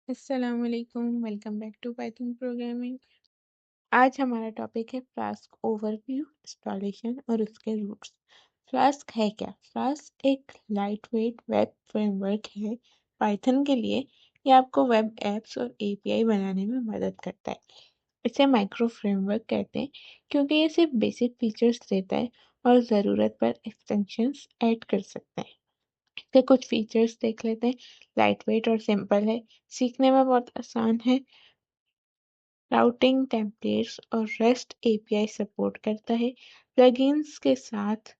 अस्सलामुअलैकुम, welcome back to Python programming. आज हमारा टॉपिक है फ्लास्क ओवरव्यू, इंस्टॉलेशन और उसके रूट्स। फ्लास्क है क्या? फ्लास्क एक लाइटवेट वेब फ्रेमवर्क है पाइथन के लिए। ये आपको वेब एप्स और एपीआई बनाने में मदद करता है। इसे माइक्रो फ्रेमवर्क कहते हैं क्योंकि ये सिर्फ बेसिक फीचर्स देता है और ज़रूरत पर एक्सटेंशंस ऐड कर सकते हैं। इसके कुछ फीचर्स देख लेते हैं। लाइटवेट और सिंपल है, सीखने में बहुत आसान है, राउटिंग टेम्पलेट्स और रेस्ट एपीआई सपोर्ट करता है। प्लगइन्स के साथ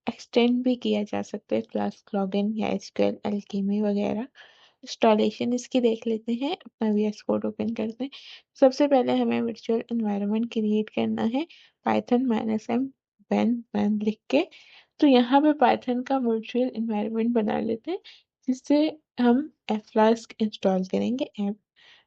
एक्सटेंड भी किया जा सकता है, फ्लास्क लॉगिन या एसक्यूएल एल्केमी वगैरह। इंस्टॉलेशन इसकी देख लेते हैं। अपना वीएस कोड ओपन करते हैं। सबसे पहले हमें वर्चुअल एनवायरनमेंट क्रिएट करना है, पाइथन -m when लिख के। तो यहाँ पे पाइथन का वर्चुअल एनवायरनमेंट बना लेते हैं जिससे हम फ्लास्क इंस्टॉल करेंगे ऐप।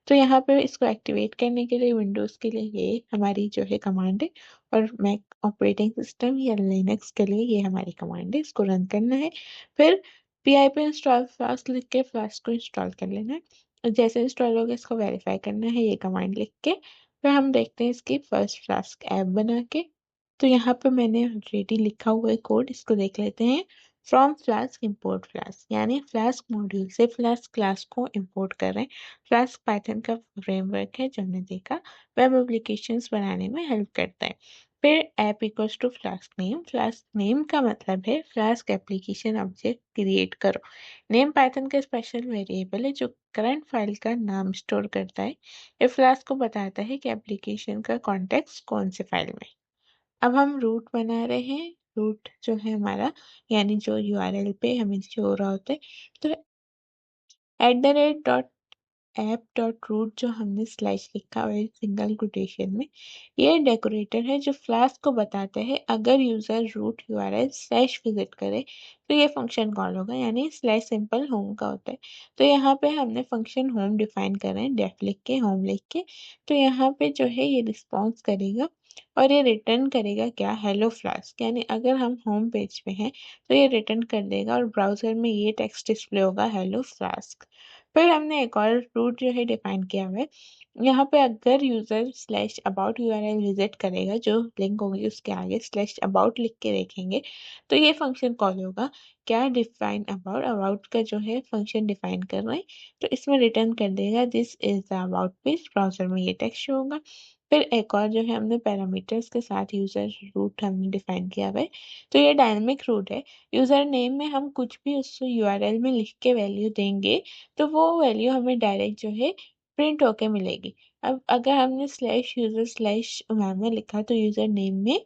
तो यहाँ पे इसको एक्टिवेट करने के लिए विंडोज़ के लिए ये हमारी जो है कमांड है, और मैक ऑपरेटिंग सिस्टम या लिनक्स के लिए ये हमारी कमांड है। इसको रन करना है। फिर pip इंस्टॉल फ्लास्क लिख के फ्लास्क को इंस्टॉल कर लेना है। और जैसे इंस्टॉल होगा इसको वेरीफाई करना है ये कमांड लिख के। फिर हम देखते हैं इसकी फर्स्ट फ्लास्क ऐप बना के। तो यहाँ पे मैंने ऑलरेडी लिखा हुआ है कोड, इसको देख लेते हैं। फ्रॉम फ्लास्क इम्पोर्ट फ्लास्क, यानी फ्लास्क मॉड्यूल से फ्लास्क क्लास को इम्पोर्ट कर रहे हैं। फ्लास्क पाइथन का फ्रेमवर्क है जो हमने देखा, वेब एप्लीकेशंस बनाने में हेल्प करता है। फिर app equals to Flask name. Flask name का मतलब है फ्लास्क एप्लीकेशन ऑब्जेक्ट क्रिएट करो। नेम पाइथन का स्पेशल वेरिएबल है जो करंट फाइल का नाम स्टोर करता है। ये फ्लास्क को बताता है कि एप्लीकेशन का कॉन्टेक्स्ट कौन से फाइल में है। अब हम रूट बना रहे हैं। रूट जो है हमारा, यानी जो यूआरएल पे हमें शो हो रहा होता है। तो @app.root जो हमने स्लैश लिखा हुआ है सिंगल कोटेशन में, ये डेकोरेटर है जो फ्लास्क को बताता है अगर user root URL slash visit करे तो ये फंक्शन कॉल होगा, यानी स्लैश सिंपल होम का होता है। तो यहाँ पे हमने फंक्शन होम डिफाइन कर रहे हैं, डेफ लिख के होम लिख के। तो यहाँ पे जो है ये रिस्पॉन्स करेगा और ये रिटर्न करेगा क्या, हेलो फ्लास्क। यानी अगर हम होम पेज पे हैं तो ये रिटर्न कर देगा और ब्राउजर में ये टेक्स्ट डिस्प्ले होगा, हेलो फ्लास्क। फिर हमने एक और रूट जो है डिफाइन किया हुआ है। यहाँ पे अगर user slash about URL visit करेगा, जो लिंक होगी उसके आगे स्लैश अबाउट लिख के देखेंगे, तो ये फंक्शन कॉल होगा। क्या डिफाइन अबाउट, अबाउट का जो है फंक्शन डिफाइन कर रहे हैं, तो इसमें रिटर्न कर देगा this is the about page. Browser में ये टेक्स्ट शो होगा। फिर एक और जो है हमने पैरामीटर्स के साथ यूजर रूट हमने डिफाइन किया हुआ है। तो ये डायनेमिक रूट है। यूजर नेम में हम कुछ भी उस यूआरएल में लिख के वैल्यू देंगे तो वो वैल्यू हमें डायरेक्ट जो है प्रिंट होके मिलेगी। अब अगर हमने स्लैश यूजर स्लैश उमामा लिखा तो यूजर नेम में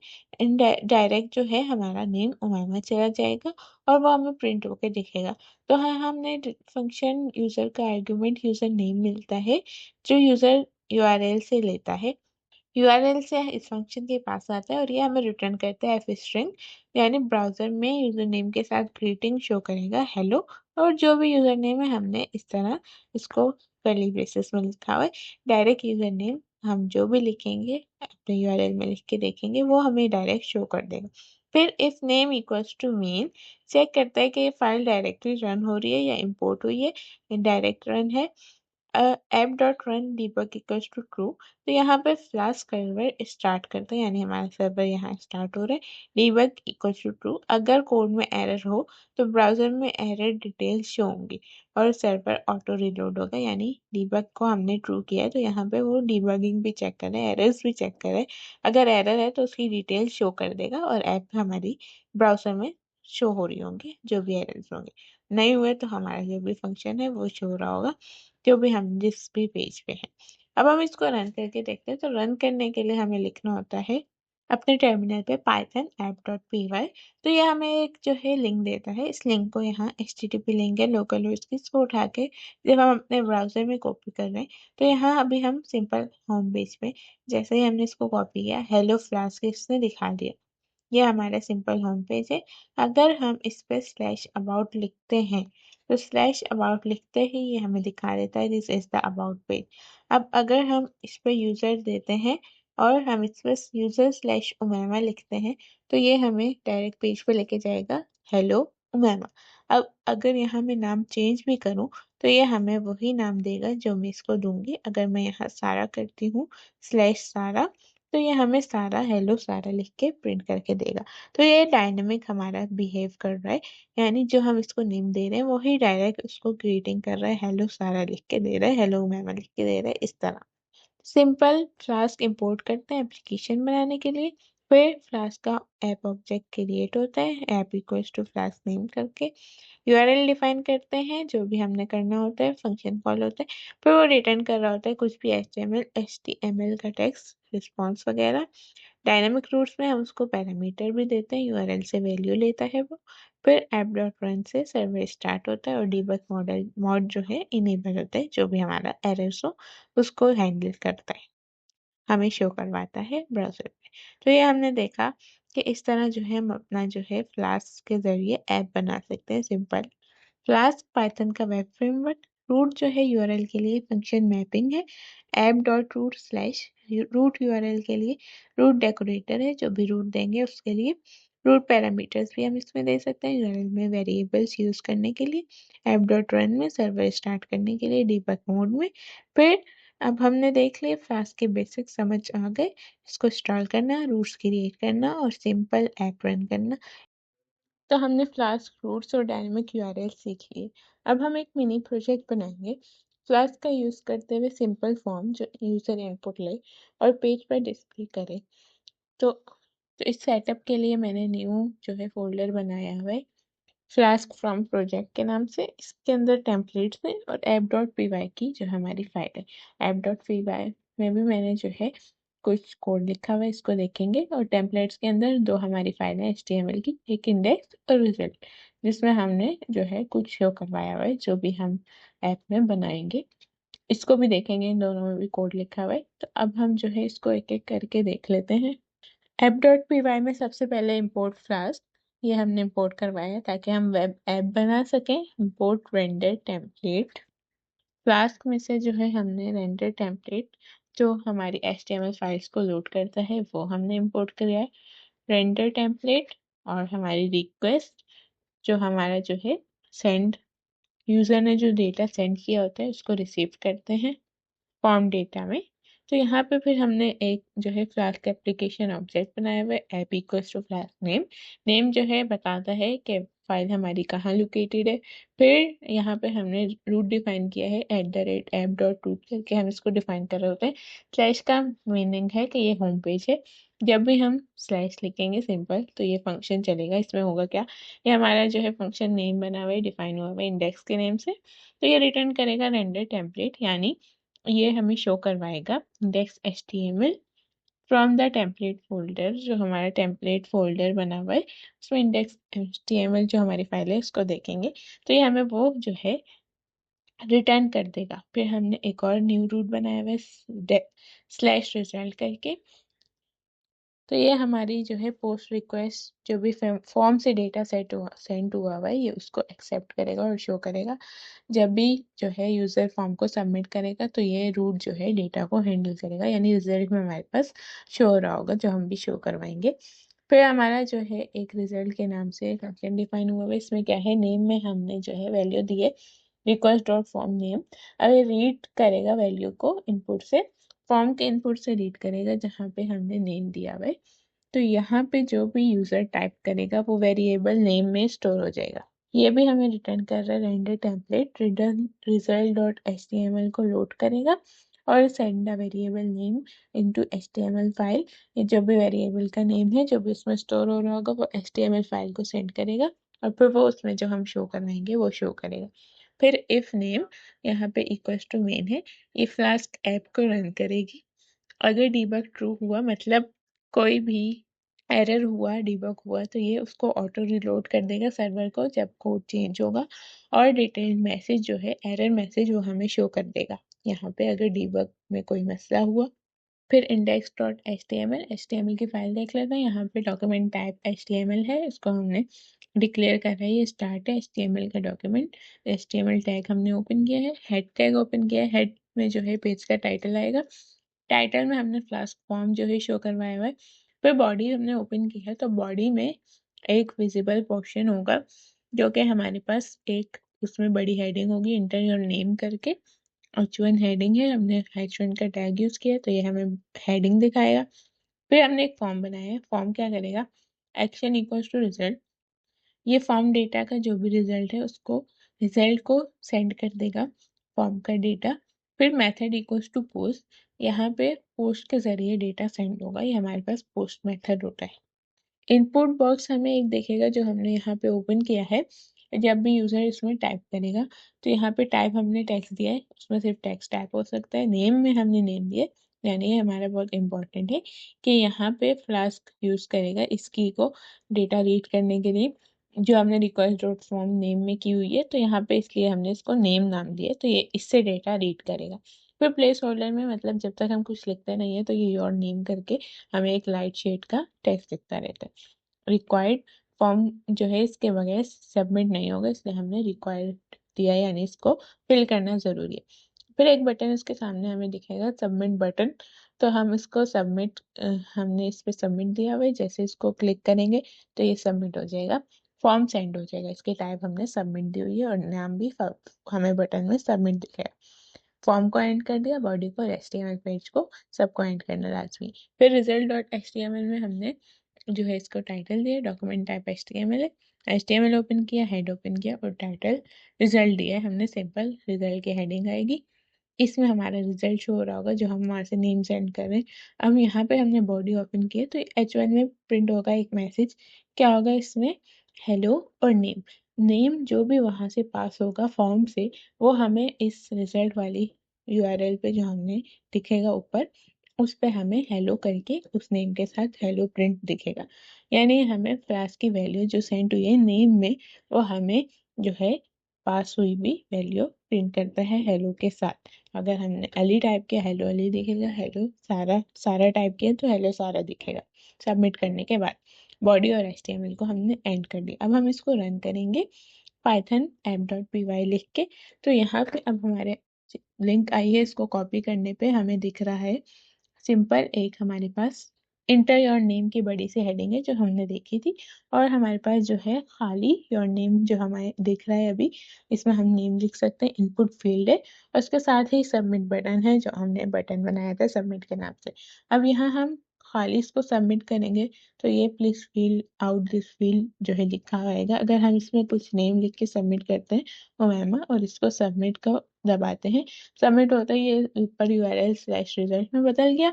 डायरेक्ट जो है हमारा नेम उमामा चला जाएगा और वो हमें प्रिंट होके दिखेगा। तो हाँ, हमने फंक्शन यूजर का आर्गुमेंट यूजर नेम मिलता है जो यूजर यूआरएल से लेता है। यूआरएल से इस फंक्शन के पास आता है और ये हमें रिटर्न करता है स्ट्रिंग, यानी ब्राउजर में यूजर नेम के साथ ग्रीटिंग शो करेगा, हेलो। और जो भी यूजर नेम है हमने इस तरह इसको कर्ली ब्रेसेस में लिखा हुआ है। डायरेक्ट यूजर नेम हम जो भी लिखेंगे अपने यूआरएल में लिख के देखेंगे वो हमें डायरेक्ट शो कर देगा। फिर if name equals to main, check करता है कि ये फाइल डायरेक्टली रन हो रही है या इम्पोर्ट हुई है। डायरेक्ट रन है। app.run debug equals to true। तो यहाँ पे फ्लास्क सर्वर स्टार्ट करते हैं, यानी हमारा सर्वर यहाँ स्टार्ट हो रहा है। debug equals to true। अगर कोड में एरर हो तो ब्राउजर में एरर डिटेल्स शो होंगी और सर्वर ऑटो रिलोड होगा, यानी debug को हमने ट्रू किया है तो यहाँ पे वो डिबगिंग भी चेक करे, एरर्स भी चेक करे। अगर एरर है तो उसकी डिटेल शो कर देगा और ऐप हमारी ब्राउजर में शो हो रही होंगी जो भी एरर्स होंगे। नहीं हुए तो हमारा जो भी फंक्शन है वो शो हो रहा होगा, जो भी हम जिस भी पेज पे हैं। अब हम इसको रन करके देखते हैं। तो रन करने के लिए हमें लिखना होता है अपने टर्मिनल पे पाइथन app.py। तो ये हमें एक जो है लिंक देता है, इस लिंक को यहाँ HTTP लिंक है लोकल होस्ट की, इसको उठा के जब हम अपने ब्राउजर में कॉपी कर रहे हैं तो यहाँ अभी हम सिंपल होम पेज पे जैसे ही हमने इसको कॉपी किया, हेलो फ्लास्क इसने दिखा दिया। ये हमारा सिंपल होम पेज है। अगर हम इस पे स्लैश अबाउट लिखते हैं तो स्लैश अबाउट लिखते ही ये हमें दिखा देता है this is the about page. अब अगर हम इस पे यूजर देते हैं और हम इस पे यूजर स्लैश उमैमा लिखते हैं तो ये हमें डायरेक्ट पेज पे लेके जाएगा, हेलो उमैमा। अब अगर यहाँ मैं नाम चेंज भी करूँ तो ये हमें वही नाम देगा जो मैं इसको दूंगी। अगर मैं यहाँ सारा करती हूँ /सारा, तो ये हमें सारा हेलो सारा लिख के प्रिंट करके देगा। तो ये डायनेमिक हमारा बिहेव कर रहा है, यानी जो हम इसको नेम दे रहे हैं वही डायरेक्ट उसको ग्रीटिंग कर रहा है, हेलो सारा लिख के दे रहा है, हेलो मैम लिख के दे रहा है, इस तरह। सिंपल फ्लास्क इंपोर्ट करते हैं एप्लीकेशन बनाने के लिए। फिर फ्लास्क का ऐप ऑब्जेक्ट क्रिएट होता है, app equals to Flask name करके। यूआरएल डिफाइन करते हैं, जो भी हमने करना होता है, फंक्शन कॉल होता है। फिर वो रिटर्न कर रहा होता है कुछ भी HTML का टेक्स्ट रिस्पॉन्स वगैरह। डायनामिक रूट्स में हम उसको पैरामीटर भी देते हैं, यूआरएल से वैल्यू लेता है वो। फिर ऐप डॉट रन से सर्वर स्टार्ट होता है और डीबग मोड जो है इनेबल होता है, जो भी हमारा एरर्स हो उसको हैंडल करता है, हमें शो करवाता है ब्राउज़र पे। तो ये हमने देखा कि इस तरह जो है हम अपना जो है फ्लास्क के ज़रिए ऐप बना सकते हैं सिंपल। फ्लास्क पाइथन का वेब फ्रेमवर्क। रूट जो है यूआरएल के लिए फंक्शन मैपिंग है। App dot route slash root URL के लिए रूट डेकोरेटर है, जो भी रूट देंगे उसके लिए। रूट पैरामीटर्स भी हम इसमें दे सकते हैं यूआरएल में वेरिएबल्स यूज करने के लिए। ऐप डॉट रन में सर्वर स्टार्ट करने के लिए, डीबग मोड में। फिर अब हमने देख लिया फ्लास्क के बेसिक समझ आ गए। इसको इंस्टॉल करना, रूट्स क्रिएट करना और सिंपल ऐप रन करना। तो हमने फ्लास्क रूट्स और डायनेमिक यूआरएल सीख लिए। अब हम एक मिनी प्रोजेक्ट बनाएंगे फ्लास्क का यूज करते हुए, सिंपल फॉर्म जो यूजर इनपुट ले और पेज पर डिस्प्ले करे। तो इस सेटअप के लिए मैंने न्यू जो है फोल्डर बनाया हुआ है फ्लास्क फ्रॉम प्रोजेक्ट के नाम से। इसके अंदर टेम्पलेट्स हैं और app.py की जो हमारी फाइल है। app.py में भी मैंने जो है कुछ कोड लिखा हुआ है, इसको देखेंगे। और टेम्पलेट्स के अंदर दो हमारी फाइल है HTML की, एक इंडेक्स और रिजल्ट, जिसमें हमने जो है कुछ शो करवाया हुआ है जो भी हम ऐप में बनाएंगे। इसको भी देखेंगे, इन दोनों में भी कोड लिखा हुआ है। तो अब हम जो है इसको एक एक करके देख लेते हैं। app.py में सबसे पहले import फ्लास्क, ये हमने इंपोर्ट करवाया है ताकि हम वेब ऐप बना सकें। Import render template. फ्लास्क में से जो है हमने रेंडर टेम्पलेट जो हमारी HTML फाइल्स को लोड करता है वो हमने इंपोर्ट किया है। रेंडर टेम्पलेट और हमारी रिक्वेस्ट जो हमारा जो है सेंड, यूजर ने जो डेटा सेंड किया होता है उसको रिसीव करते हैं फॉर्म डेटा में। तो यहाँ पे फिर हमने एक जो है फ्लास्क एप्लीकेशन ऑब्जेक्ट बनाया हुआ है, app equals to Flask name. Name जो है बताता है कि फाइल हमारी कहाँ लोकेटेड है। फिर यहाँ पे हमने रूट डिफाइन किया है @app.root करके हम इसको डिफाइन कर रहे होते हैं। स्लैश का मीनिंग है कि ये होम पेज है। जब भी हम स्लैश लिखेंगे सिंपल तो ये फंक्शन चलेगा। इसमें होगा क्या, ये हमारा जो है फंक्शन नेम बना हुआ है, डिफाइन हुआ हुआ है इंडेक्स के नेम से। तो ये रिटर्न करेगा रेंडर टेम्पलेट, यानी ये हमें शो करवाएगा index HTML from the template folder, जो हमारा टेम्पलेट फोल्डर बना हुआ है उसमें इंडेक्स HTML जो हमारी फाइल है उसको देखेंगे। तो ये हमें वो जो है रिटर्न कर देगा। फिर हमने एक और न्यू रूट बनाया हुआ है स्लैश रिजल्ट करके। तो ये हमारी जो है पोस्ट रिक्वेस्ट जो भी फॉर्म से डेटा सेंड हुआ हुआ है ये उसको एक्सेप्ट करेगा और शो करेगा। जब भी जो है यूजर फॉर्म को सबमिट करेगा तो ये रूट जो है डेटा को हैंडल करेगा, यानी रिजल्ट में हमारे पास शो हो रहा होगा जो हम भी शो करवाएंगे। फिर हमारा जो है एक रिजल्ट के नाम से फंक्शन डिफाइन हुआ है। इसमें क्या है, नेम में हमने जो है वैल्यू दी है रिक्वेस्ट डॉट फॉर्म नेम। अब ये रीड करेगा वैल्यू को इनपुट से, फॉर्म के इनपुट से रीड करेगा जहाँ पे हमने नेम दिया हुआ है। तो यहाँ पे जो भी यूजर टाइप करेगा वो वेरिएबल नेम में स्टोर हो जाएगा। ये भी हमें रिटर्न कर रहा है render template. Return result dot HTML को लोड करेगा और send the variable name into HTML file. ये जो भी वेरिएबल का नेम है जो भी उसमें स्टोर हो रहा होगा वो HTML फाइल को सेंड करेगा और फिर वो उसमें जो हम शो करवाएंगे वो शो करेगा। फिर इफ नेम यहाँ पे इक्वल्स टू मेन है, ये फ्लास्क ऐप को रन करेगी। अगर डीबग ट्रू हुआ, मतलब कोई भी एरर हुआ, डीबग हुआ, तो ये उसको ऑटो रिलोड कर देगा सर्वर को जब कोड चेंज होगा। और डिटेल मैसेज जो है एरर मैसेज वो हमें शो कर देगा यहाँ पे अगर डीबग में कोई मसला हुआ। फिर index dot H T M L की फाइल देख लेते हैं। यहाँ पे डॉक्यूमेंट टाइप HTML है, इसको हमने डिक्लेयर कर रहा है, ये स्टार्ट है HTML का डॉक्यूमेंट। HTML टैग हमने ओपन किया है, हेड टैग ओपन किया है। हेड में जो है पेज का टाइटल आएगा। टाइटल में हमने फ्लास्क फॉर्म जो है शो करवाया हुआ है। फिर बॉडी हमने ओपन की है तो बॉडी में एक विजिबल पोर्शन होगा जो कि हमारे पास एक उसमें बड़ी हेडिंग होगी इंटर योर नेम करके, H1 हेडिंग है, हमने H1 का टैग यूज किया तो ये हमें हेडिंग दिखाएगा। फिर हमने एक फॉर्म बनाया है, फॉर्म क्या करेगा, एक्शन इक्वल्स टू रिजल्ट, ये फॉर्म डेटा का जो भी रिजल्ट है उसको रिजल्ट को सेंड कर देगा फॉर्म का डेटा। फिर मेथड इक्वल्स टू पोस्ट, यहाँ पे पोस्ट के जरिए डेटा सेंड होगा, ये हमारे पास पोस्ट मेथड होता है। इनपुट बॉक्स हमें एक दिखेगा जो हमने यहाँ पे ओपन किया है, जब भी यूजर इसमें टाइप करेगा तो यहाँ पे टाइप हमने टेक्स्ट दिया है, उसमें सिर्फ टेक्स्ट टाइप हो सकता है, नेम में हमने नेम दिया है, यानी ये हमारा बहुत इंपॉर्टेंट है कि यहाँ पे फ्लास्क यूज करेगा इस की को डेटा रीड करने के लिए, जो हमने रिक्वेस्ट डॉट फॉर्म नेम में की हुई है, तो यहाँ पे इसलिए हमने इसको नेम नाम दिया तो ये इससे डेटा रीड करेगा। फिर प्लेस होल्डर में मतलब जब तक हम कुछ लिखते नहीं है तो ये योर नेम करके हमें एक लाइट शेड का टेक्स्ट दिखता रहता है। रिक्वायर्ड फॉर्म जो है इसके बगैर सबमिट नहीं होगा, इसलिए हमने रिक्वायर्ड दिया है, यानी इसको फिल करना जरूरी है। फिर एक बटन इसके सामने हमें दिखेगा सबमिट बटन, तो हम इसको सबमिट, हमने इस पे सबमिट दिया हुआ है, जैसे इसको क्लिक करेंगे तो ये सबमिट हो जाएगा, फॉर्म सेंड हो जाएगा, इसकी टाइप हमने सबमिट दी हुई है और नाम भी हमें बटन में सबमिट दिखेगा। फॉर्म को एंड कर दिया, बॉडी को, HTML पेज को, सबको एंड करना लाजमी। फिर रिजल्ट डॉट HTML में हमने जो है इसको टाइटल दिया, डॉक्यूमेंट टाइप HTML है, HTML ओपन किया, हेड ओपन किया और टाइटल रिजल्ट दिया है हमने, सिंपल रिजल्ट की हेडिंग आएगी, इसमें हमारा रिजल्ट शो हो रहा होगा जो हम वहाँ से नेम सेंड कर रहे हैं। अब यहाँ पे हमने बॉडी ओपन किया तो H1 में प्रिंट होगा एक मैसेज, क्या होगा इसमें, हेलो और नेम, नेम जो भी वहाँ से पास होगा फॉर्म से वो हमें इस रिजल्ट वाली URL पे जो हमने दिखेगा ऊपर, उस पे हमें हेलो करके उस नेम के साथ हेलो प्रिंट दिखेगा, यानी हमें क्लास की वैल्यू जो सेंड हुई है नेम में वो हमें जो है पास हुई भी वैल्यू प्रिंट करता है हेलो के साथ। अगर हमने अली टाइप किया हेलो अली दिखेगा, हेलो सारा सारा टाइप किया तो हेलो सारा दिखेगा। सबमिट करने के बाद बॉडी और HTML को हमने एंड कर दिया। अब हम इसको रन करेंगे पाइथन app.py लिख के, तो यहाँ पे अब हमारे लिंक आई है, इसको कॉपी करने पे हमें दिख रहा है सिंपल एक हमारे पास इंटर योर नेम की बड़ी सी हेडिंग है जो हमने देखी थी, और हमारे पास जो है खाली योर नेम जो हमारे दिख रहा है अभी, इसमें हम नेम लिख सकते हैं, इनपुट फील्ड है और उसके साथ ही सबमिट बटन है जो हमने बटन बनाया था सबमिट के नाम से। अब यहाँ हम खाली इसको सबमिट करेंगे तो ये please fill out this field जो है लिखा आएगा, अगर हम इसमें कुछ नेम लिख के सबमिट करते हैं ओमेमा और इसको सबमिट को दबाते हैं, सबमिट होता है ये ऊपर URL/रिजल्ट में बदल गया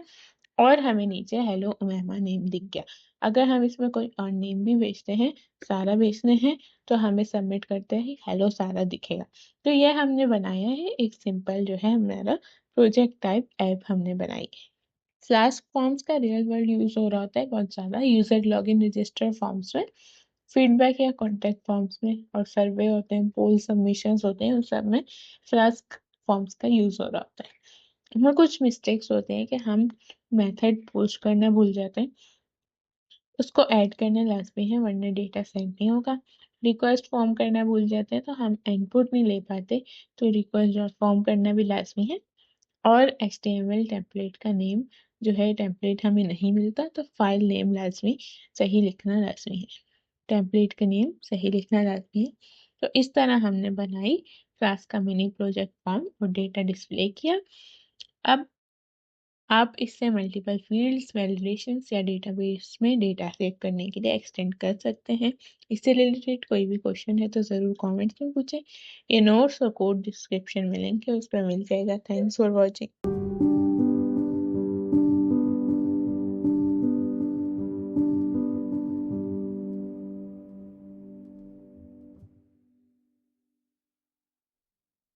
और हमें नीचे हेलो उमैमा नेम दिख गया। अगर हम इसमें कोई और नेम भी भेजते हैं, सारा भेजते हैं, तो हमें सबमिट करते ही हेलो सारा दिखेगा। तो ये हमने बनाया है एक सिंपल जो है हमारा प्रोजेक्ट टाइप ऐप हमने बनाई है। फ्लास्क फॉर्म्स का रियल वर्ल्ड यूज हो रहा होता है बहुत ज़्यादा, यूजर लॉगिन रजिस्टर फॉर्म्स में, फीडबैक या कॉन्टेक्ट फॉर्म्स में, और सर्वे होते हैं, पोल सबमिशंस होते हैं, उन सब में फ्लास्क फॉर्म्स का यूज हो रहा होता है। इसमें कुछ मिस्टेक्स होते हैं कि हम मेथड पोस्ट करना भूल जाते हैं, उसको ऐड करना लाजमी है वरना डेटा सेंड नहीं होगा। रिक्वेस्ट फॉर्म करना भूल जाते हैं तो हम इनपुट नहीं ले पाते, तो रिक्वेस्ट डॉट फॉर्म करना भी लाजमी है। और HTML टेम्पलेट का नेम जो है टेम्पलेट हमें नहीं मिलता तो फाइल नेम लाजमी सही लिखना लाजमी है, टेम्पलेट का नेम सही लिखना लाजमी है। तो इस तरह हमने बनाई क्लास का मिनी प्रोजेक्ट फॉर्म और डेटा डिस्प्ले किया। अब आप इससे मल्टीपल फील्ड्स, वैलिडेशंस या डेटाबेस में डेटा सेव करने के लिए एक्सटेंड कर सकते हैं। इससे रिलेटेड कोई भी क्वेश्चन है तो ज़रूर कमेंट्स में पूछें। ये नोट्स और कोड डिस्क्रिप्शन में लिंक है, उस पर मिल जाएगा। Thanks for watching.